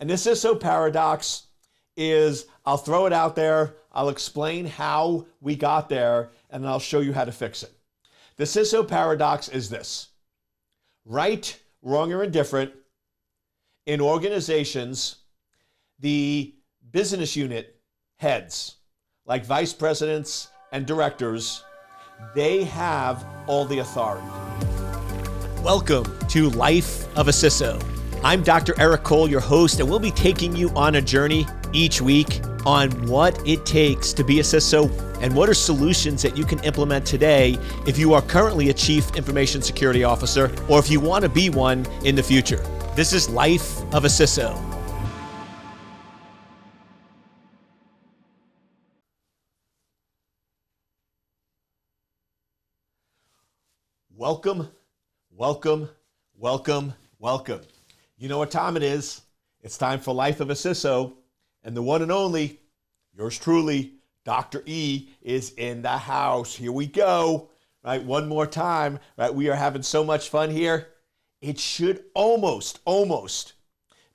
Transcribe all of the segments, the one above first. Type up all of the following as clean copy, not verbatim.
And this CISO paradox is, I'll throw it out there, I'll explain how we got there, and then I'll show you how to fix it. The CISO paradox is this: right, wrong, or indifferent, in organizations, the business unit heads, like vice presidents and directors, they have all the authority. Welcome to Life of a CISO. I'm Dr. Eric Cole, your host, and we'll be taking you on a journey each week on what it takes to be a CISO and what are solutions that you can implement today if you are currently a Chief Information Security Officer or if you want to be one in the future. This is Life of a CISO. Welcome, welcome, welcome, welcome. You know what time it is. It's time for Life of a CISO, and the one and only, yours truly, Dr. E, is in the house. Here we go, right? One more time, right? We are having so much fun here. It should almost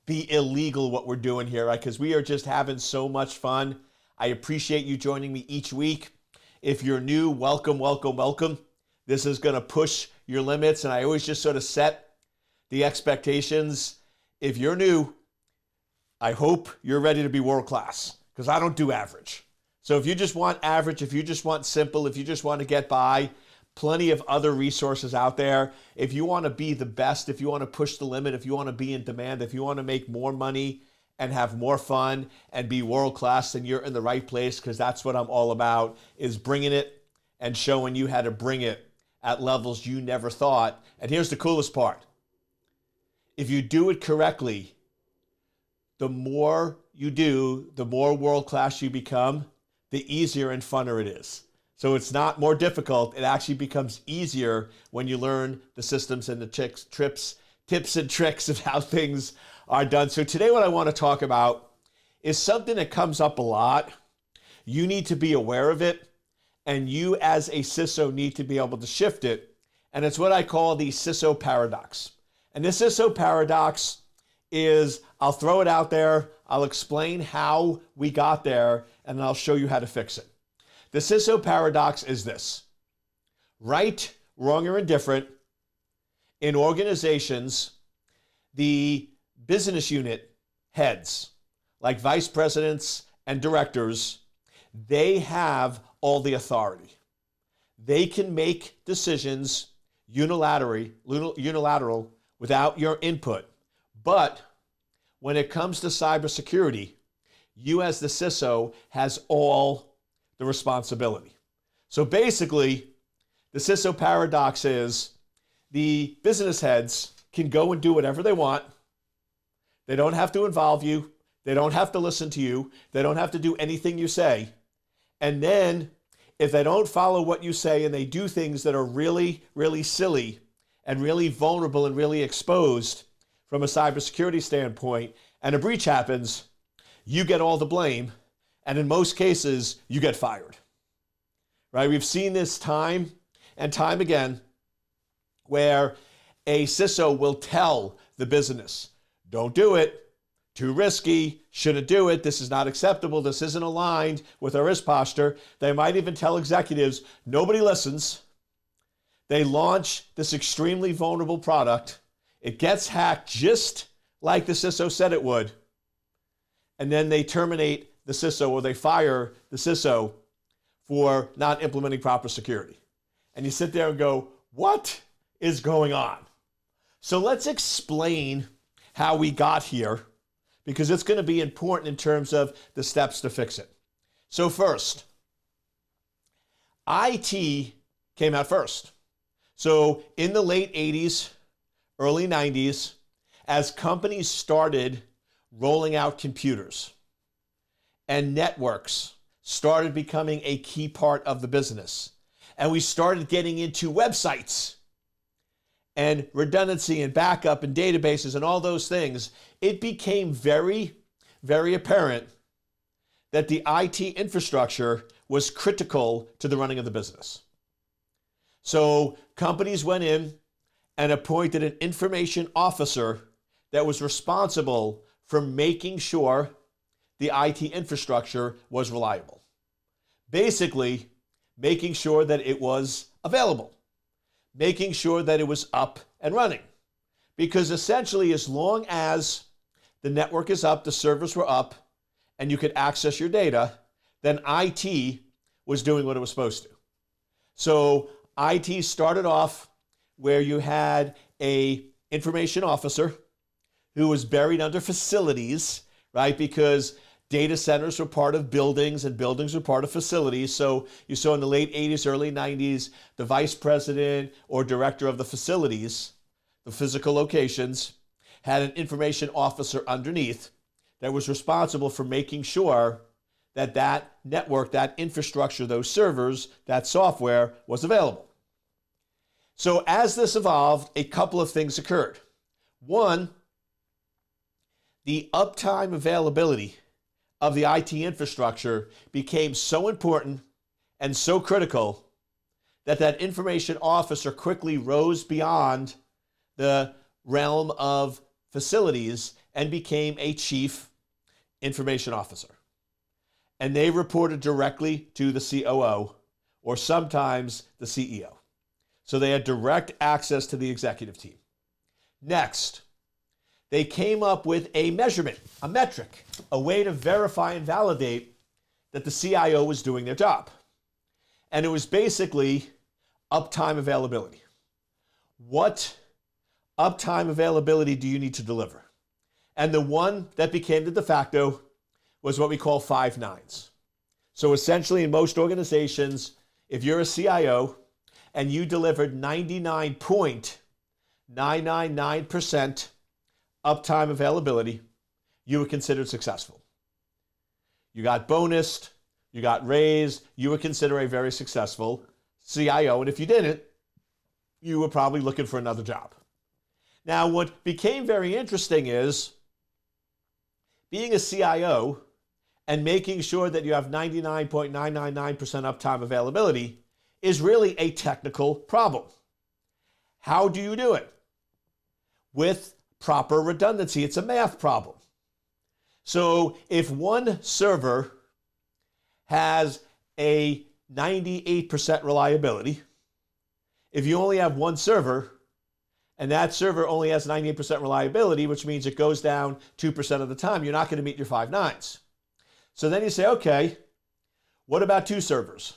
be illegal what we're doing here, right? Because we are just having so much fun. I appreciate you joining me each week. If you're new, welcome, welcome, welcome. This is going to push your limits, and I always just sort of set the expectations. If you're new, I hope you're ready to be world class, because I don't do average. So if you just want average, if you just want simple, if you just want to get by, plenty of other resources out there. If you want to be the best, if you want to push the limit, if you want to be in demand, if you want to make more money and have more fun and be world class, then you're in the right place, because that's what I'm all about, is bringing it and showing you how to bring it at levels you never thought. And here's the coolest part. If you do it correctly, the more you do, the more world-class you become, the easier and funner it is. So it's not more difficult. It actually becomes easier when you learn the systems and the tips and tricks of how things are done. So today what I want to talk about is something that comes up a lot. You need to be aware of it, and you as a CISO need to be able to shift it. And it's what I call the CISO Paradox. And this CISO Paradox is, I'll throw it out there, I'll explain how we got there, and I'll show you how to fix it. The CISO Paradox is this: right, wrong, or indifferent, in organizations, the business unit heads, like vice presidents and directors, they have all the authority. They can make decisions unilateral without your input. But when it comes to cybersecurity, you as the CISO has all the responsibility. So basically, the CISO paradox is the business heads can go and do whatever they want. They don't have to involve you. They don't have to listen to you. They don't have to do anything you say. And then if they don't follow what you say and they do things that are really, really silly and really vulnerable and really exposed from a cybersecurity standpoint, and a breach happens, you get all the blame, and in most cases, you get fired. Right? We've seen this time and time again where a CISO will tell the business, don't do it, too risky, shouldn't do it, this is not acceptable, this isn't aligned with our risk posture. They might even tell executives, nobody listens. They launch this extremely vulnerable product. It gets hacked just like the CISO said it would. And then they terminate the CISO, or they fire the CISO for not implementing proper security. And you sit there and go, what is going on? So let's explain how we got here, because it's going to be important in terms of the steps to fix it. So first, IT came out first. So in the late 80s, early 90s, as companies started rolling out computers and networks started becoming a key part of the business, and we started getting into websites and redundancy and backup and databases and all those things, it became very, very apparent that the IT infrastructure was critical to the running of the business. So companies went in and appointed an information officer that was responsible for making sure the IT infrastructure was reliable. Basically, making sure that it was available, making sure that it was up and running. Because essentially, as long as the network is up, the servers were up, and you could access your data, then IT was doing what it was supposed to. So IT started off where you had an information officer who was buried under facilities, right? Because data centers were part of buildings and buildings were part of facilities. So you saw in the late 80s, early 90s, the vice president or director of the facilities, the physical locations, had an information officer underneath that was responsible for making sure that that network, that infrastructure, those servers, that software was available. So as this evolved, a couple of things occurred. One, the uptime availability of the IT infrastructure became so important and so critical that that information officer quickly rose beyond the realm of facilities and became a chief information officer. And they reported directly to the COO or sometimes the CEO. So they had direct access to the executive team. Next, they came up with a measurement, a metric, a way to verify and validate that the CIO was doing their job. And it was basically uptime availability. What uptime availability do you need to deliver? And the one that became the de facto was what we call 5 nines. So essentially in most organizations, if you're a CIO and you delivered 99.999% uptime availability, you were considered successful. You got bonused, you got raised, you were considered a very successful CIO, and if you didn't, you were probably looking for another job. Now, what became very interesting is being a CIO and making sure that you have 99.999% uptime availability is really a technical problem. How do you do it? With proper redundancy. It's a math problem. So if one server has a 98% reliability, if you only have one server, and that server only has 98% reliability, which means it goes down 2% of the time, you're not going to meet your 5 nines. So then you say, okay, what about 2 servers?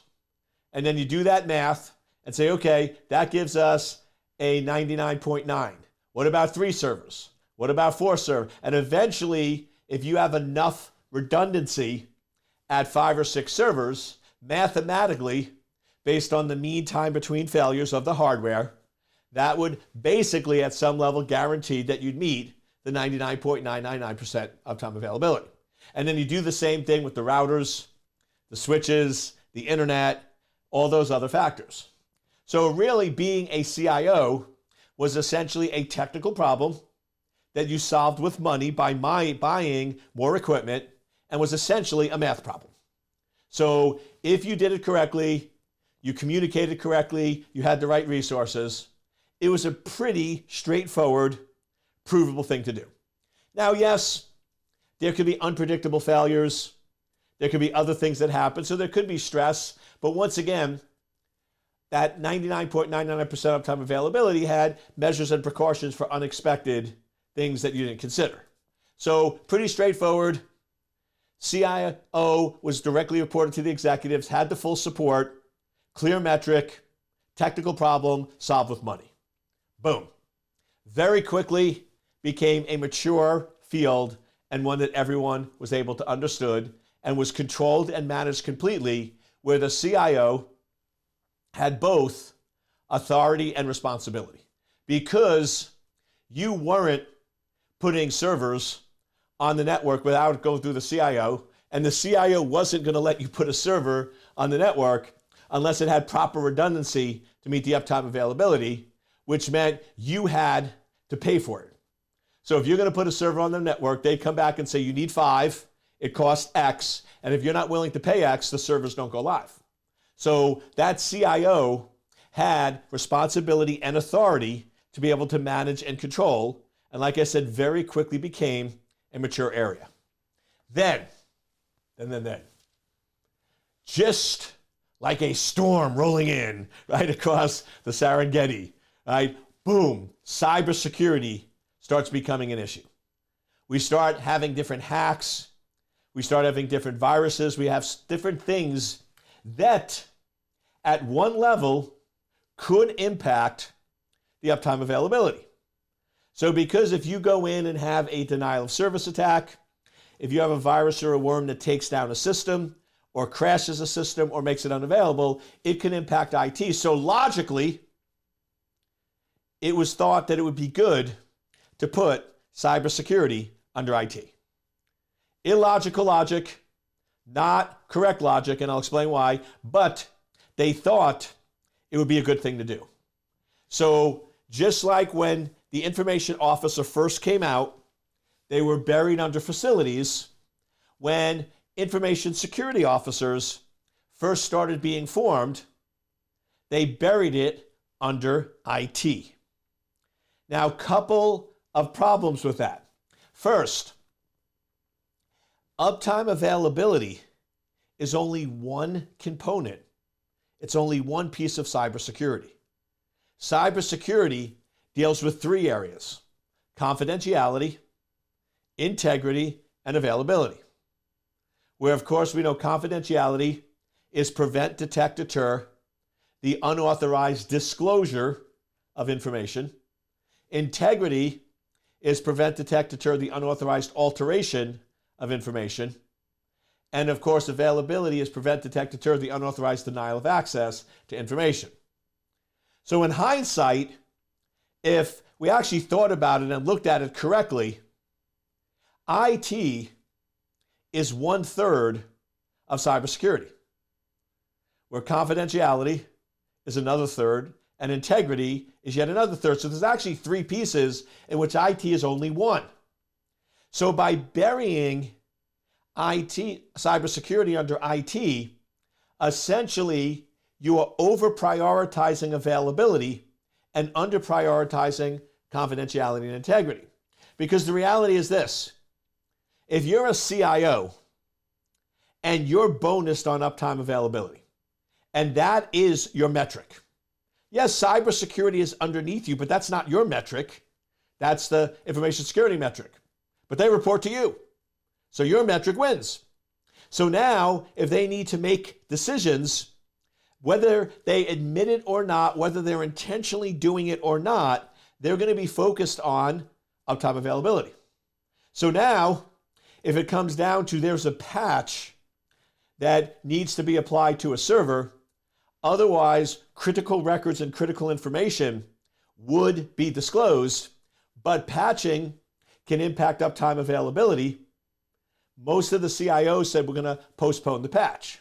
And then you do that math and say, okay, that gives us a 99.9. What about 3 servers? What about 4 servers? And eventually, if you have enough redundancy at 5 or 6 servers, mathematically, based on the mean time between failures of the hardware, that would basically at some level guarantee that you'd meet the 99.999% uptime availability. And then you do the same thing with the routers, the switches, the internet, all those other factors. So really being a CIO was essentially a technical problem that you solved with money by buying more equipment and was essentially a math problem. So if you did it correctly, you communicated correctly, you had the right resources, it was a pretty straightforward, provable thing to do. Now, yes, there could be unpredictable failures. There could be other things that happen. So there could be stress. But once again, that 99.99% uptime availability had measures and precautions for unexpected things that you didn't consider. So pretty straightforward. CIO was directly reported to the executives, had the full support, clear metric, technical problem, solved with money. Boom. Very quickly became a mature field and one that everyone was able to understood and was controlled and managed completely, where the CIO had both authority and responsibility, because you weren't putting servers on the network without going through the CIO, and the CIO wasn't going to let you put a server on the network unless it had proper redundancy to meet the uptime availability, which meant you had to pay for it. So if you're going to put a server on the network, they'd come back and say, you need 5, it costs X, and if you're not willing to pay X, the servers don't go live. So that CIO had responsibility and authority to be able to manage and control, and like I said, very quickly became a mature area. Then, just like a storm rolling in, right, across the Serengeti, right, boom, cybersecurity starts becoming an issue. We start having different hacks. We start having different viruses. We have different things that at one level could impact the uptime availability. So because if you go in and have a denial of service attack, if you have a virus or a worm that takes down a system or crashes a system or makes it unavailable, it can impact IT. So logically, it was thought that it would be good to put cybersecurity under IT. Illogical logic, not correct logic, and I'll explain why, but they thought it would be a good thing to do. So just like when the information officer first came out, they were buried under facilities. When information security officers first started being formed, they buried it under IT. Now, couple of problems with that. First, uptime availability is only one component. It's only one piece of cybersecurity. Cybersecurity deals with three areas: confidentiality, integrity, and availability. Where, of course, we know confidentiality is prevent, detect, deter the unauthorized disclosure of information. Integrity is prevent, detect, deter the unauthorized alteration of information. And, of course, availability is prevent, detect, deter the unauthorized denial of access to information. So in hindsight, if we actually thought about it and looked at it correctly, IT is 1/3 of cybersecurity, where confidentiality is another third, and integrity is yet another third. So there's actually three pieces in which IT is only one. So by burying IT, cybersecurity under IT, essentially you are over prioritizing availability and under prioritizing confidentiality and integrity. Because the reality is this: if you're a CIO and you're bonused on uptime availability, and that is your metric. Yes, cybersecurity is underneath you, but that's not your metric. That's the information security metric. But they report to you. So your metric wins. So now, if they need to make decisions, whether they admit it or not, whether they're intentionally doing it or not, they're going to be focused on uptime availability. So now, if it comes down to there's a patch that needs to be applied to a server, otherwise critical records and critical information would be disclosed, but patching can impact uptime availability. Most of the CIOs said we're going to postpone the patch.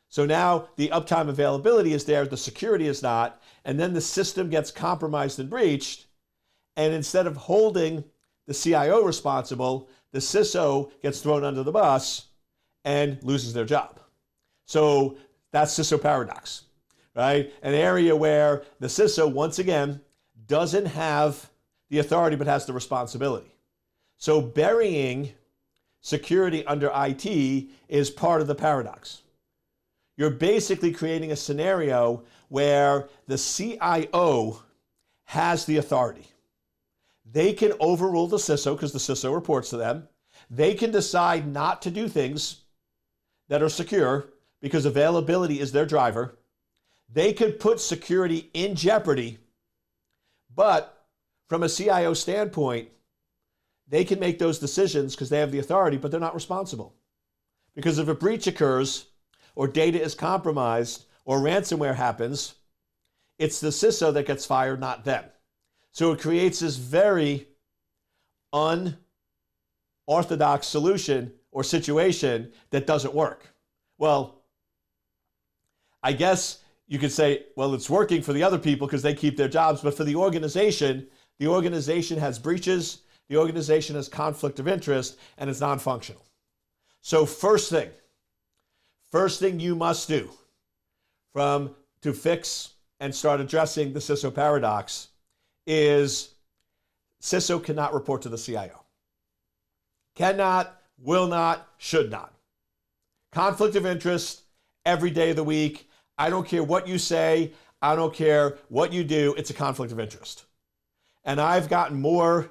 So now the uptime availability is there, the security is not, and then the system gets compromised and breached, and instead of holding the CIO responsible, the CISO gets thrown under the bus and loses their job. So that's CISO Paradox, right? An area where the CISO, once again, doesn't have the authority but has the responsibility. So burying security under IT is part of the paradox. You're basically creating a scenario where the CIO has the authority. They can overrule the CISO because the CISO reports to them. They can decide not to do things that are secure because availability is their driver. They could put security in jeopardy, but from a CIO standpoint, they can make those decisions because they have the authority, but they're not responsible. Because if a breach occurs, or data is compromised, or ransomware happens, it's the CISO that gets fired, not them. So it creates this very unorthodox solution or situation that doesn't work. Well, I guess you could say, well, it's working for the other people because they keep their jobs, but for the organization has breaches, the organization has conflict of interest, and it's non-functional. So first thing you must do to fix and start addressing the CISO paradox is CISO cannot report to the CIO. Cannot, will not, should not. Conflict of interest every day of the week. I don't care what you say. I don't care what you do. It's a conflict of interest. And I've gotten more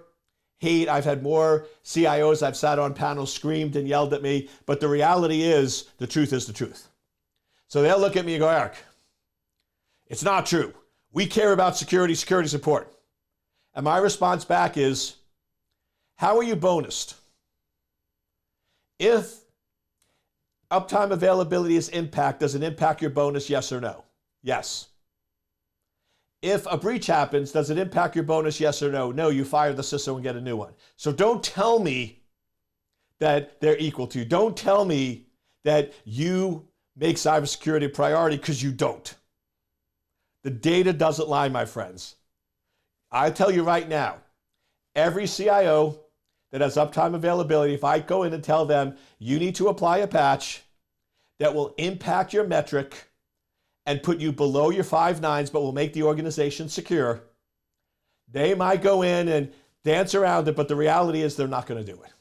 hate. I've had more CIOs I've sat on panels screamed and yelled at me. But the reality is, the truth is the truth. So they'll look at me and go, Eric, it's not true. We care about security. Security is important. And my response back is, how are you bonused? If uptime availability is impact, does it impact your bonus, yes or no? Yes. If a breach happens, does it impact your bonus, yes or no? No, you fire the CISO and get a new one. So don't tell me that they're equal to you. Don't tell me that you make cybersecurity a priority, because you don't. The data doesn't lie, my friends. I tell you right now, every CIO that has uptime availability, if I go in and tell them you need to apply a patch that will impact your metric and put you below your 5 nines but will make the organization secure, they might go in and dance around it, but the reality is they're not going to do it.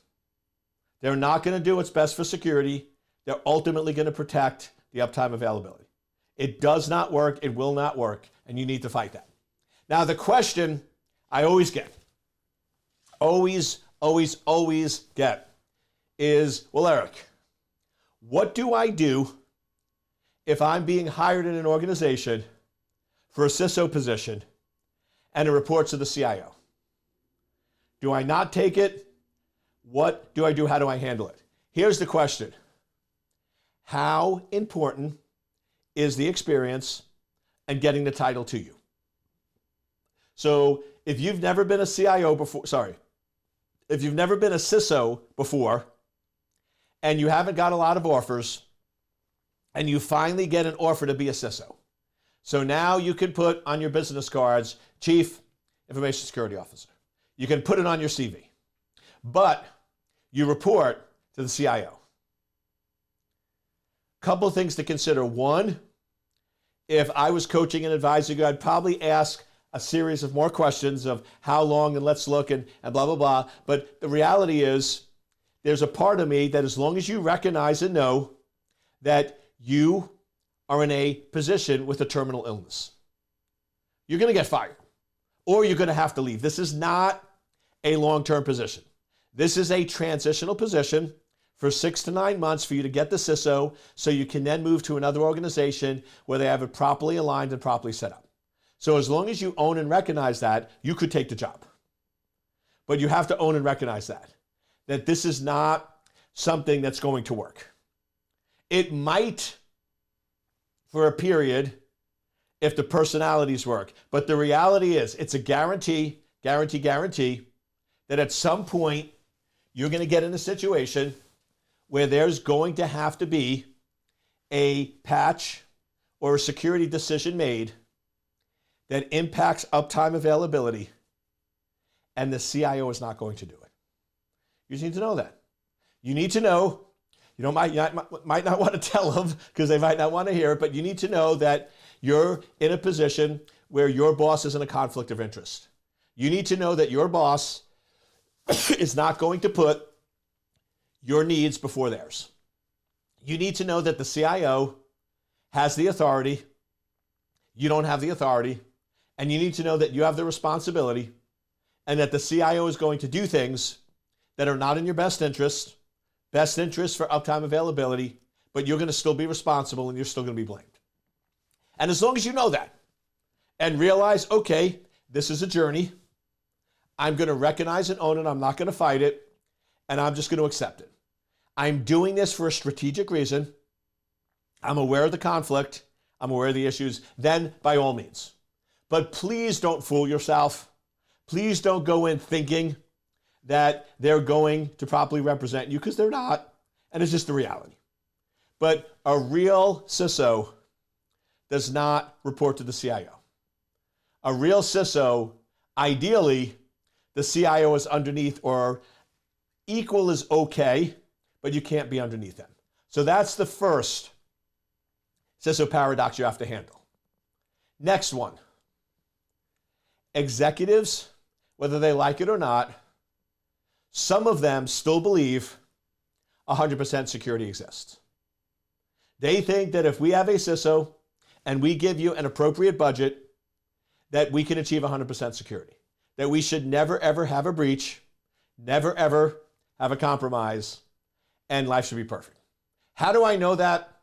They're not going to do what's best for security. They're ultimately going to protect the uptime availability. It does not work. It will not work. And you need to fight that. Now, the question I always get, always get is, well, Eric, what do I do if I'm being hired in an organization for a CISO position and it reports to the CIO? Do I not take it? What do I do? How do I handle it? Here's the question. How important is the experience and getting the title to you? So if you've never been a CIO before, if you've never been a CISO before and you haven't got a lot of offers and you finally get an offer to be a CISO. So now you can put on your business cards, Chief Information Security Officer. You can put it on your CV, but you report to the CIO. Couple of things to consider. One, if I was coaching and advising you, I'd probably ask a series of more questions of how long and let's look and blah, blah, blah. But the reality is there's a part of me that as long as you recognize and know that you are in a position with a terminal illness, you're going to get fired or you're going to have to leave. This is not a long-term position. This is a transitional position for 6 to 9 months for you to get the CISO so you can then move to another organization where they have it properly aligned and properly set up. So as long as you own and recognize that, you could take the job. But you have to own and recognize that this is not something that's going to work. It might for a period if the personalities work. But the reality is it's a guarantee that at some point you're going to get in a situation where there's going to have to be a patch or a security decision made that impacts uptime availability, and the CIO is not going to do it. You just need to know that. You need to know, you might not want to tell them because they might not want to hear it, but you need to know that you're in a position where your boss is in a conflict of interest. You need to know that your boss is not going to put your needs before theirs. You need to know that the CIO has the authority, you don't have the authority, and you need to know that you have the responsibility and that the CIO is going to do things that are not in your best interest for uptime availability, but you're going to still be responsible and you're still going to be blamed. And as long as you know that and realize, okay, this is a journey, I'm going to recognize and own it, I'm not going to fight it, and I'm just going to accept it. I'm doing this for a strategic reason. I'm aware of the conflict. I'm aware of the issues. Then, by all means. But please don't fool yourself. Please don't go in thinking that they're going to properly represent you, because they're not. And it's just the reality. But a real CISO does not report to the CIO. A real CISO, ideally, the CIO is underneath, or equal is okay, but you can't be underneath them. So that's the first CISO paradox you have to handle. Next one. Executives, whether they like it or not, some of them still believe 100% security exists. They think that if we have a CISO and we give you an appropriate budget, that we can achieve 100% security. That we should never, ever have a breach, never, ever have a compromise, and life should be perfect. How do I know that?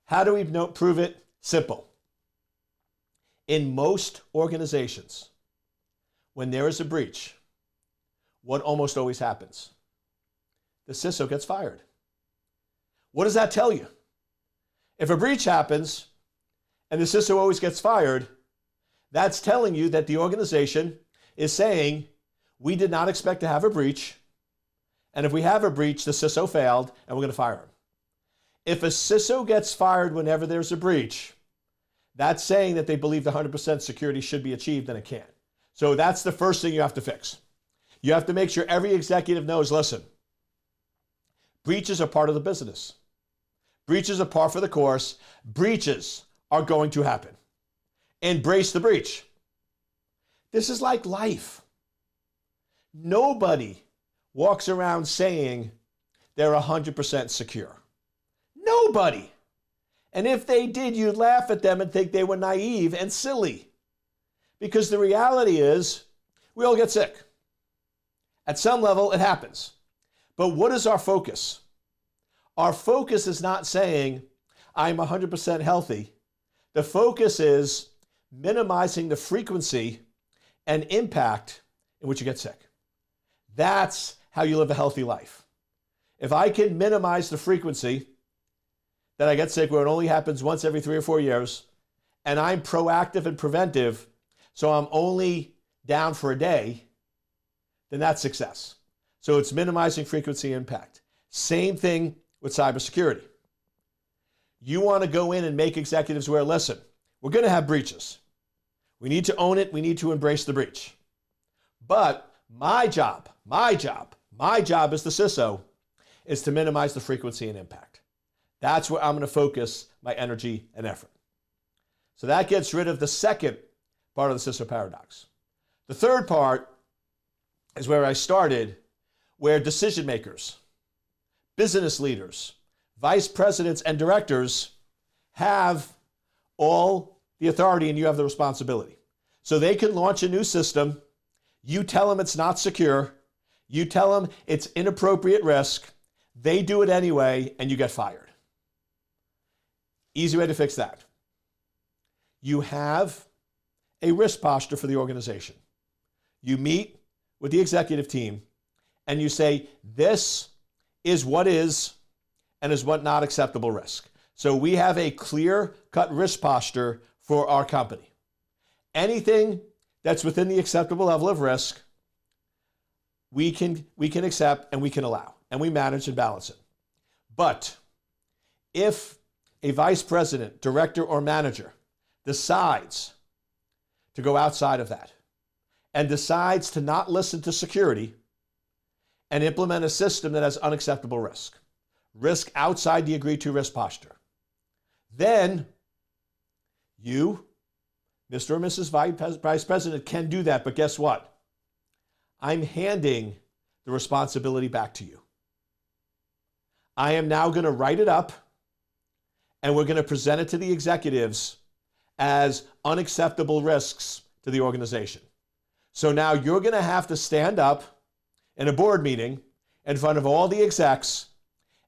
How do we prove it? Simple. In most organizations, when there is a breach, what almost always happens? The CISO gets fired. What does that tell you? If a breach happens and the CISO always gets fired, that's telling you that the organization is saying, we did not expect to have a breach, and if we have a breach, the CISO failed, and we're going to fire him. If a CISO gets fired whenever there's a breach, that's saying that they believe the 100% security should be achieved, and it can't. So that's the first thing you have to fix. You have to make sure every executive knows, listen, breaches are part of the business. Breaches are par for the course. Breaches are going to happen. Embrace the breach. This is like life. Nobody walks around saying they're 100% secure. Nobody. And if they did, you'd laugh at them and think they were naive and silly. Because the reality is, we all get sick. At some level, it happens. But what is our focus? Our focus is not saying, I'm 100% healthy. The focus is minimizing the frequency and impact in which you get sick. That's how you live a healthy life. If I can minimize the frequency that I get sick, where it only happens once every 3 or 4 years, and I'm proactive and preventive, so I'm only down for a day, then that's success. So it's minimizing frequency impact. Same thing with cybersecurity. You want to go in and make executives aware, listen, we're going to have breaches. We need to own it. We need to embrace the breach. But my job as the CISO is to minimize the frequency and impact. That's where I'm going to focus my energy and effort. So that gets rid of the second part of the CISO paradox. The third part is where I started, where decision makers, business leaders, vice presidents, and directors have all the authority and you have the responsibility. So they can launch a new system. You tell them it's not secure. You tell them it's inappropriate risk. They do it anyway, and you get fired. Easy way to fix that. You have a risk posture for the organization. You meet with the executive team and you say, this is what is and is what not acceptable risk. So we have a clear-cut risk posture for our company. Anything that's within the acceptable level of risk, we can accept and we can allow, and we manage and balance it. But if a vice president, director, or manager decides to go outside of that and decides to not listen to security and implement a system that has unacceptable risk outside the agreed to risk posture, then you, Mr. or Mrs. Vice President, can do that. But guess what? I'm handing the responsibility back to you. I am now going to write it up and we're going to present it to the executives as unacceptable risks to the organization. So now you're going to have to stand up in a board meeting in front of all the execs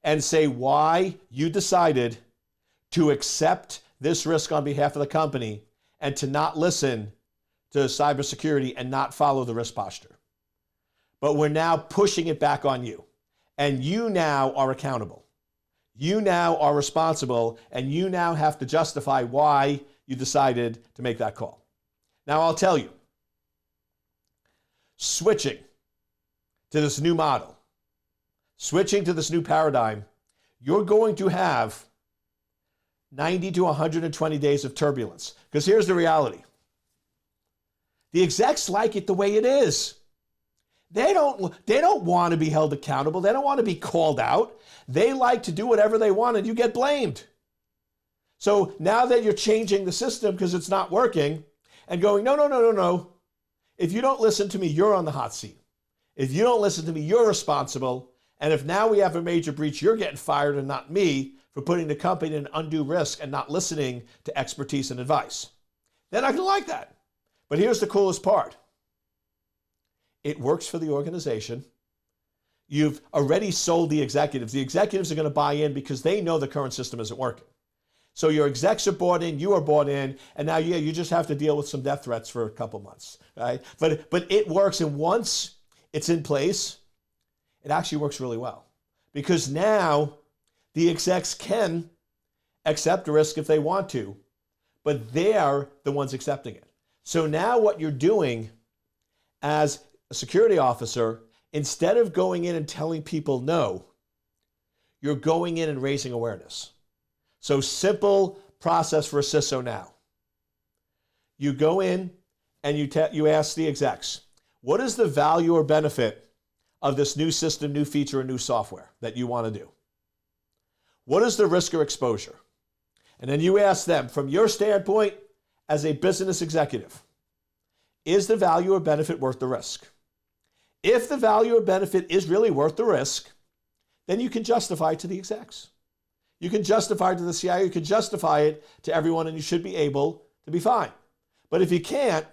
and say why you decided to accept this risk on behalf of the company and to not listen to cybersecurity and not follow the risk posture. But we're now pushing it back on you. And you now are accountable. You now are responsible, and you now have to justify why you decided to make that call. Now, I'll tell you, switching to this new model, switching to this new paradigm, you're going to have 90 to 120 days of turbulence. Because here's the reality. The execs like it the way it is. They don't want to be held accountable. They don't want to be called out. They like to do whatever they want and you get blamed. So now that you're changing the system because it's not working and going, no. If you don't listen to me, you're on the hot seat. If you don't listen to me, you're responsible. And if now we have a major breach, you're getting fired and not me for putting the company in undue risk and not listening to expertise and advice. They're not going to like that. But here's the coolest part. It works for the organization. You've already sold the executives. The executives are going to buy in because they know the current system isn't working. So your execs are bought in, you are bought in, and now you just have to deal with some death threats for a couple months, right? But it works, and once it's in place, it actually works really well. Because now the execs can accept risk if they want to, but they're the ones accepting it. So now what you're doing as a security officer, instead of going in and telling people no, you're going in and raising awareness. So simple process for a CISO now. You go in and you ask the execs, what is the value or benefit of this new system, new feature, or new software that you want to do? What is the risk or exposure? And then you ask them, from your standpoint as a business executive, is the value or benefit worth the risk? If the value or benefit is really worth the risk, then you can justify it to the execs. You can justify it to the CIO, you can justify it to everyone, and you should be able to be fine. But if you can't,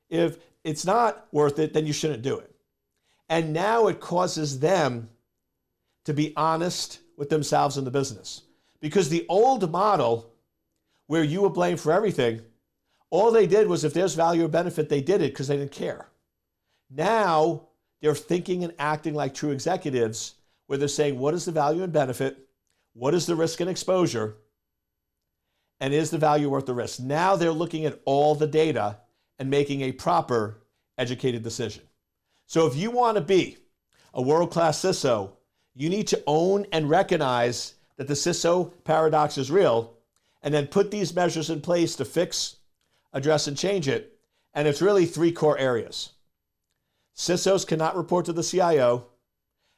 if it's not worth it, then you shouldn't do it. And now it causes them to be honest with themselves in the business. Because the old model, where you were blamed for everything, all they did was if there's value or benefit, they did it because they didn't care. Now they're thinking and acting like true executives, where they're saying, what is the value and benefit? What is the risk and exposure? And is the value worth the risk? Now they're looking at all the data and making a proper, educated decision. So if you want to be a world-class CISO, you need to own and recognize that the CISO paradox is real, and then put these measures in place to fix, address, and change it. And it's really three core areas. CISOs cannot report to the CIO.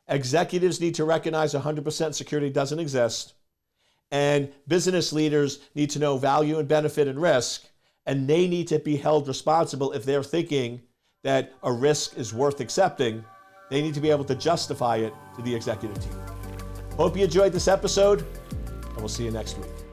Executives need to recognize 100% security doesn't exist. And business leaders need to know value and benefit and risk. And they need to be held responsible if they're thinking that a risk is worth accepting. They need to be able to justify it to the executive team. Hope you enjoyed this episode, and we'll see you next week.